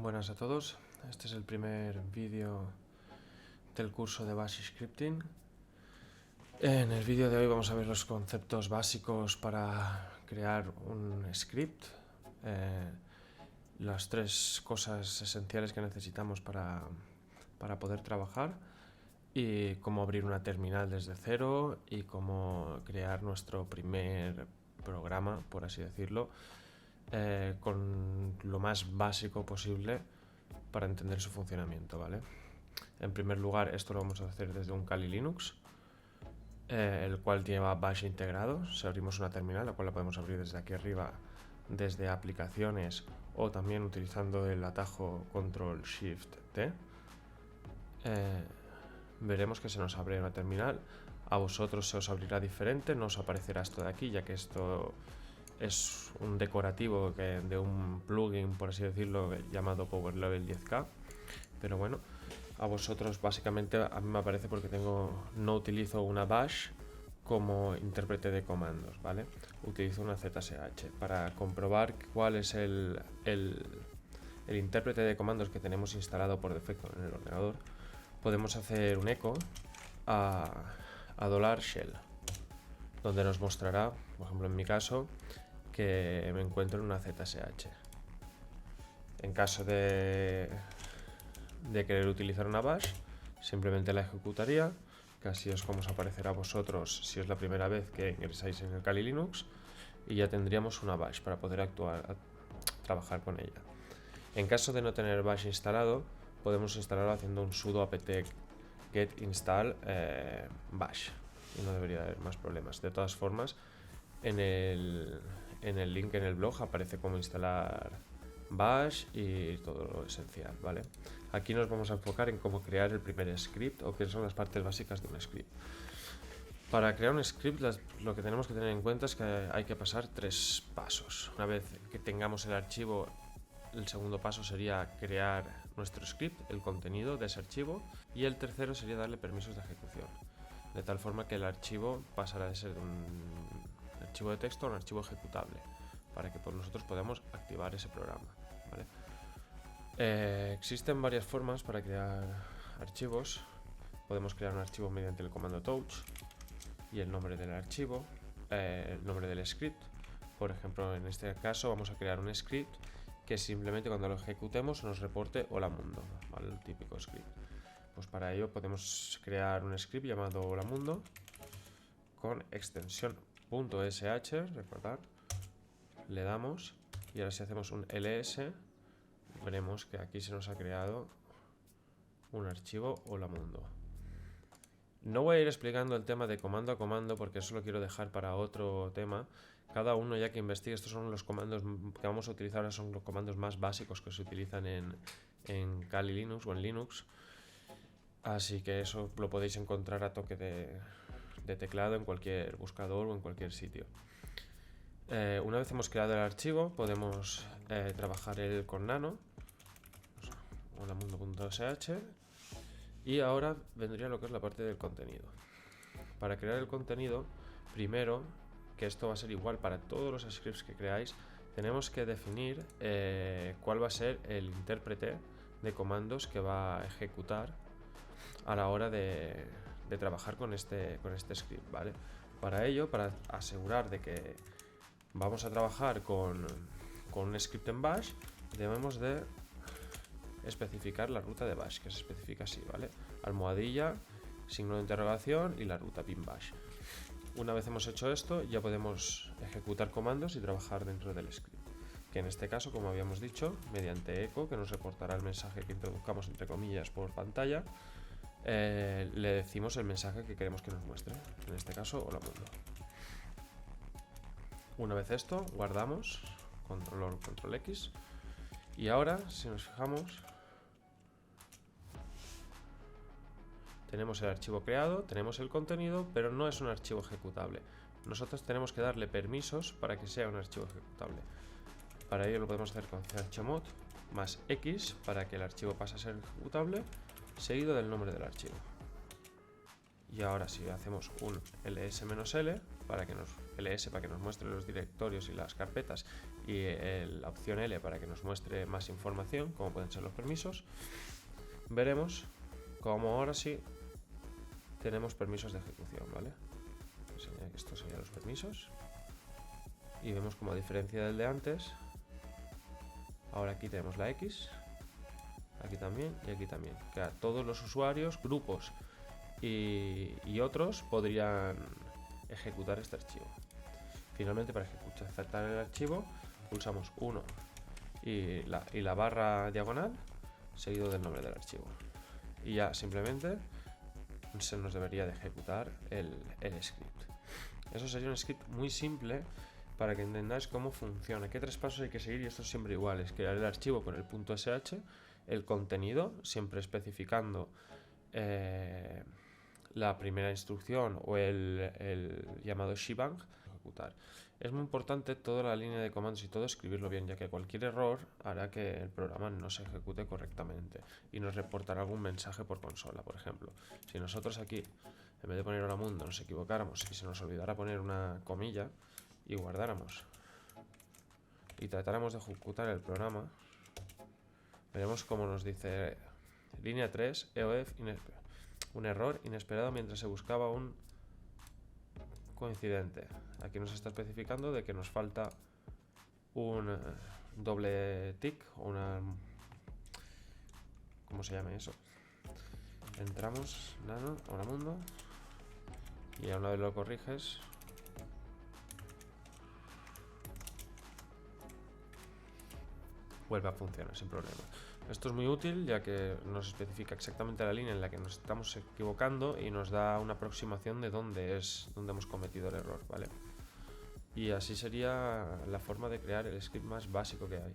Buenas a todos, este es el primer vídeo del curso de Bash Scripting. En el vídeo de hoy vamos a ver los conceptos básicos para crear un script, las tres cosas esenciales que necesitamos para poder trabajar y cómo abrir una terminal desde cero y cómo crear nuestro primer programa, por así decirlo, con lo más básico posible para entender su funcionamiento, ¿vale? En primer lugar, esto lo vamos a hacer desde un Kali Linux, el cual lleva Bash integrado. Si abrimos una terminal, la cual la podemos abrir desde aquí arriba, desde aplicaciones o también utilizando el atajo Control-Shift-T, veremos que se nos abre una terminal. A vosotros se os abrirá diferente, no os aparecerá esto de aquí, ya que esto es un decorativo de un plugin, por así decirlo, llamado Power Level 10K. Pero bueno, a vosotros básicamente a mí me aparece porque no utilizo una bash como intérprete de comandos, ¿vale? Utilizo una ZSH para comprobar cuál es el intérprete de comandos que tenemos instalado por defecto en el ordenador. Podemos hacer un echo a $shell, donde nos mostrará, por ejemplo en mi caso, que me encuentro en una ZSH. En caso de querer utilizar una bash, simplemente la ejecutaría, que así es como os aparecerá a vosotros si es la primera vez que ingresáis en el Kali Linux, y ya tendríamos una bash para poder trabajar con ella. En caso de no tener bash instalado, podemos instalarlo haciendo un sudo apt get install bash y no debería haber más problemas. De todas formas, en el link en el blog aparece cómo instalar bash y todo lo esencial, ¿vale? Aquí nos vamos a enfocar en cómo crear el primer script, o qué son las partes básicas de un script. Para crear un script, lo que tenemos que tener en cuenta es que hay que pasar tres pasos. Una vez que tengamos el archivo, el segundo paso sería crear nuestro script, el contenido de ese archivo, y el tercero sería darle permisos de ejecución, de tal forma que el archivo pasará de ser un archivo de texto a un archivo ejecutable, para que nosotros podamos activar ese programa, ¿vale? Existen varias formas para crear archivos. Podemos crear un archivo mediante el comando touch y el nombre del archivo, el nombre del script. Por ejemplo, en este caso vamos a crear un script que simplemente cuando lo ejecutemos nos reporte hola mundo, ¿vale? El típico script. Pues para ello podemos crear un script llamado hola mundo con extensión .sh, recordad, le damos y ahora si hacemos un ls veremos que aquí se nos ha creado un archivo hola mundo. No voy a ir explicando el tema de comando a comando porque eso lo quiero dejar para otro tema. Cada uno ya que investigue, estos son los comandos que vamos a utilizar, ahora son los comandos más básicos que se utilizan en Kali Linux o en Linux. Así que eso lo podéis encontrar a toque de teclado en cualquier buscador o en cualquier sitio. Una vez hemos creado el archivo, podemos trabajar con nano, holamundo.sh, y ahora vendría lo que es la parte del contenido. Para crear el contenido, primero, que esto va a ser igual para todos los scripts que creáis, tenemos que definir cuál va a ser el intérprete de comandos que va a ejecutar a la hora de trabajar con este script, ¿vale? Para ello, para asegurar de que vamos a trabajar con un script en bash, debemos de especificar la ruta de bash, que se especifica así, ¿vale? Almohadilla, signo de interrogación y la ruta bin bash. Una vez hemos hecho esto, ya podemos ejecutar comandos y trabajar dentro del script, que en este caso, como habíamos dicho, mediante echo, que nos reportará el mensaje que introduzcamos entre comillas por pantalla, le decimos el mensaje que queremos que nos muestre, en este caso hola mundo. Una vez esto, guardamos, control X, y ahora, si nos fijamos, tenemos el archivo creado, tenemos el contenido, pero no es un archivo ejecutable. Nosotros tenemos que darle permisos para que sea un archivo ejecutable. Para ello lo podemos hacer con chmod más X para que el archivo pase a ser ejecutable, seguido del nombre del archivo. Y ahora si hacemos un ls-l, para que ls para que nos muestre los directorios y las carpetas, y la opción L para que nos muestre más información, como pueden ser los permisos, veremos como ahora sí tenemos permisos de ejecución, ¿vale? Estos serían los permisos. Y vemos como, a diferencia del de antes, ahora aquí tenemos la X, aquí también y aquí también. Que todos los usuarios, grupos y otros podrían ejecutar este archivo. Finalmente, para ejecutar el archivo, pulsamos 1 y la barra diagonal seguido del nombre del archivo. Y ya simplemente se nos debería de ejecutar el script. Eso sería un script muy simple para que entendáis cómo funciona, qué 3 pasos hay que seguir, y esto es siempre igual: es crear el archivo con el .sh, el contenido, siempre especificando la primera instrucción o el llamado shebang, ejecutar. Es muy importante toda la línea de comandos y todo escribirlo bien, ya que cualquier error hará que el programa no se ejecute correctamente y nos reportará algún mensaje por consola. Por ejemplo, si nosotros aquí, en vez de poner hola mundo, nos equivocáramos y se nos olvidara poner una comilla y guardáramos y tratáramos de ejecutar el programa, veremos cómo nos dice línea 3, EOF, un error inesperado mientras se buscaba un coincidente. Aquí nos está especificando de que nos falta un doble tick o una... ¿cómo se llama eso? Entramos, nano, hola mundo, y a una vez lo corriges, vuelve a funcionar sin problema. Esto es muy útil, ya que nos especifica exactamente la línea en la que nos estamos equivocando y nos da una aproximación de dónde hemos cometido el error, ¿vale? Y así sería la forma de crear el script más básico que hay.